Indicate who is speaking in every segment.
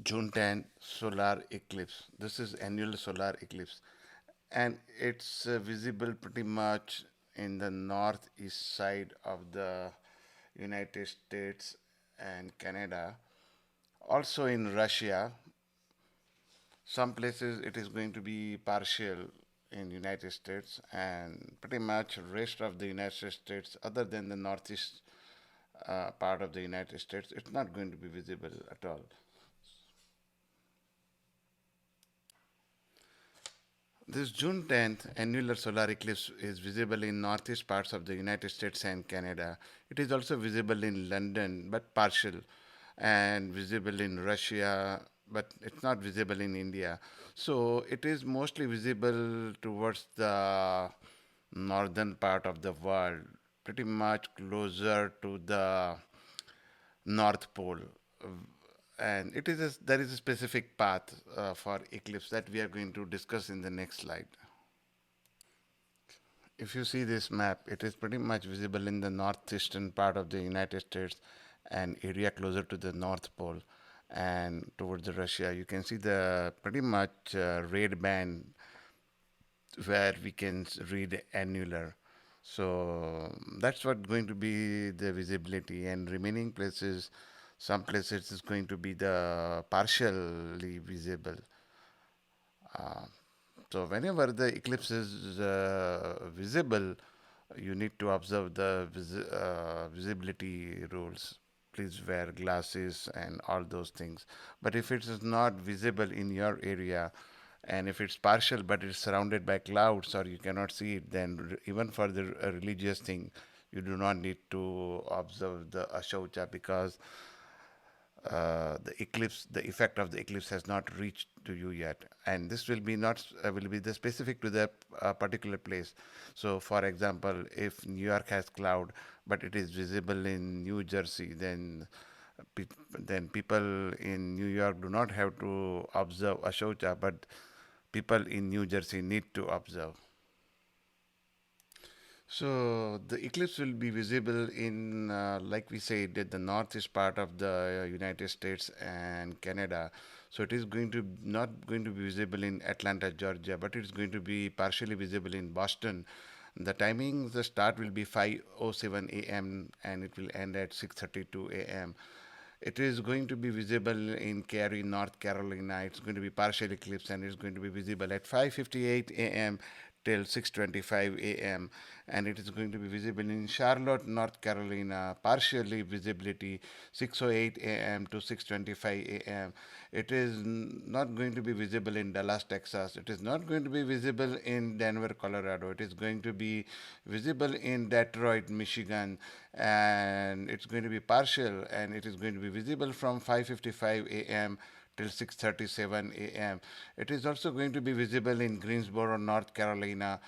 Speaker 1: June 10 solar eclipse. This is annual solar eclipse, and it's visible pretty much in the northeast side of the United States and Canada. Also in Russia, some places it is going to be partial in United States, and pretty much rest of the United States, other than the northeast part of the United States, it's not going to be visible at all. This June 10th annular solar eclipse is visible in northeast parts of the United States and Canada. It is also visible in London, but partial, and visible in Russia, but it's not visible in India. So it is mostly visible towards the northern part of the world, pretty much closer to the North Pole. And there is a specific path for eclipse that we are going to discuss in the next slide. If you see this map, it is pretty much visible in the northeastern part of the United States and area closer to the North Pole and towards the Russia. You can see the pretty much red band where we can read annular. So that's what going to be the visibility, and remaining places, some places is going to be the partially visible. Uh, so whenever the eclipse is visible, you need to observe the visibility rules. Please wear glasses and all those things. But if it is not visible in your area, and if it's partial but it's surrounded by clouds or you cannot see it, then even for the religious thing, you do not need to observe the Ashaucha, because the effect of the eclipse has not reached to you yet, and this will be not will be the specific to the particular place. So, for example, if New York has cloud, but it is visible in New Jersey, then people in New York do not have to observe Ashocha, but people in New Jersey need to observe. So the eclipse will be visible in, like we said, the northeast part of the United States and Canada. So it is going to not going to be visible in Atlanta, Georgia, but it is going to be partially visible in Boston. The timing, the start will be 5:07 a.m. and it will end at 6:32 a.m. It is going to be visible in Cary, North Carolina. It's going to be partial eclipse, and it's going to be visible at 5:58 a.m. till 6:25 a.m. And it is going to be visible in Charlotte, North Carolina, partially visibility 6:08 a.m. to 6:25 a.m. It is not going to be visible in Dallas, Texas. It is not going to be visible in Denver, Colorado. It is going to be visible in Detroit, Michigan, and it's going to be partial, and it is going to be visible from 5:55 a.m. till 6:37 a.m. It is also going to be visible in Greensboro, North Carolina.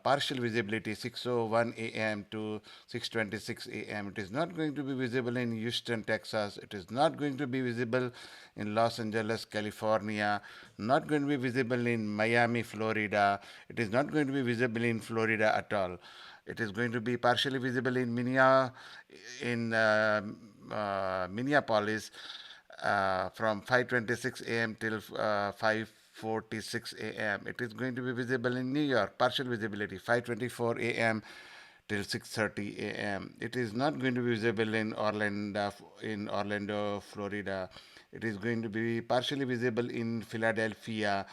Speaker 1: Partial visibility 6:01 a.m. to 6:26 a.m. It is not going to be visible in Houston, Texas. It is not going to be visible in Los Angeles, California. Not going to be visible in Miami, Florida. It is not going to be visible in Florida at all. It is going to be partially visible in Minneapolis from 5:26 a.m. till 5:46 a.m. It is going to be visible in New York, partial visibility, 5:24 a.m. till 6:30 a.m. It is not going to be visible in Orlando, Florida. It is going to be partially visible in Philadelphia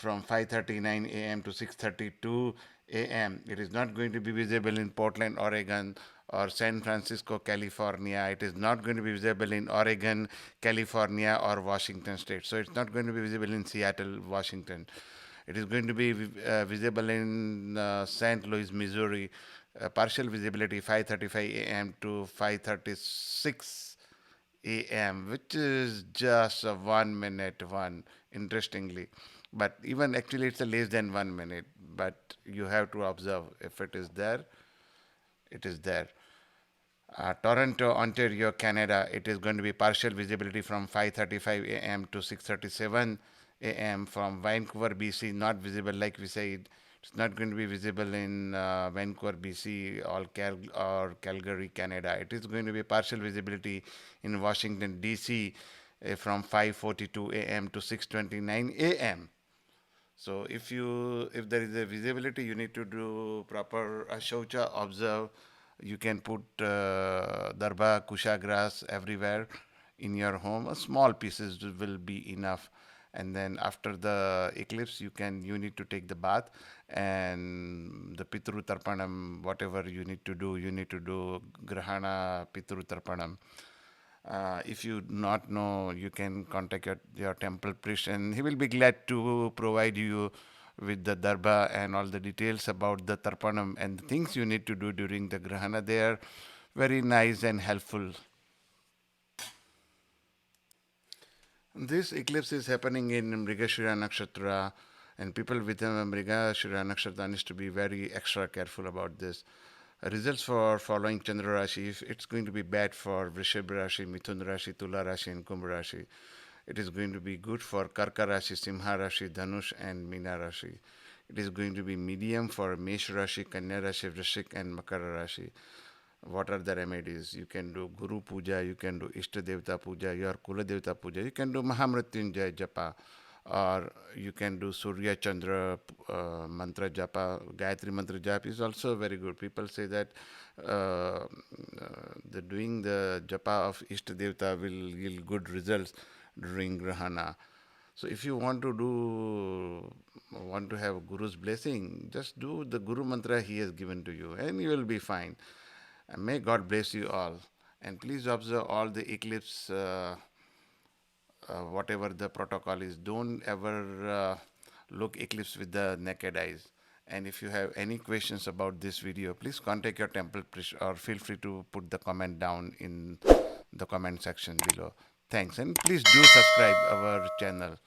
Speaker 1: from 5:39 a.m. to 6:32 a.m. It is not going to be visible in Portland, Oregon, or San Francisco, California. It is not going to be visible in Oregon, California, or Washington State. So it's not going to be visible in Seattle, Washington. It is going to be visible in St. Louis, Missouri. Partial visibility 5:35 a.m. to 5:36 a.m., which is just a 1 minute one, interestingly. But even actually, it's a less than 1 minute. But you have to observe if it is there, it is there. Toronto, Ontario, Canada, it is going to be partial visibility from 5:35 a.m. to 6:37 a.m. From Vancouver, BC, not visible like we said. It's not going to be visible in Vancouver, BC, or Calgary, Canada. It is going to be partial visibility in Washington, D.C., from 5:42 a.m. to 6:29 a.m. So if there is a visibility, you need to do proper shaucha, observe. You can put darba, kusha grass everywhere in your home. Small pieces will be enough. And then after the eclipse, you need to take the bath and the Pitru Tarpanam, whatever you need to do, Grahana Pitru Tarpanam. If you not know, you can contact your temple priest, and he will be glad to provide you with the darba and all the details about the tarpanam and the things you need to do during the grahana. They are very nice and helpful. This eclipse is happening in Mrigashira Nakshatra, and people with Mrigashira Nakshatra needs to be very extra careful about this. Results for following Chandra Rashi, if it's going to be bad for Vrishab Rashi, Mithun Rashi, Tula Rashi, and Kumbh Rashi. It is going to be good for Karka Rashi, Simha Rashi, Dhanush, and Meena Rashi. It is going to be medium for Mesh Rashi, Kanya Rashi, Vrishik, and Makara Rashi. What are the remedies? You can do Guru Puja, you can do Ishta Devata Puja, your Kula Devata Puja, you can do Mahamrityunjay Japa, or you can do Surya Chandra Mantra Japa. Gayatri Mantra Japa is also very good. People say that the doing the Japa of Ishta Devata will yield good results during Grahana. So if you want to have Guru's blessing, just do the Guru mantra he has given to you, and you will be fine. And may God bless you all. And please observe all the eclipse, whatever the protocol is. Don't ever look eclipse with the naked eyes. And if you have any questions about this video, please contact your temple priest or feel free to put the comment down in the comment section below. Thanks, and please do subscribe our channel.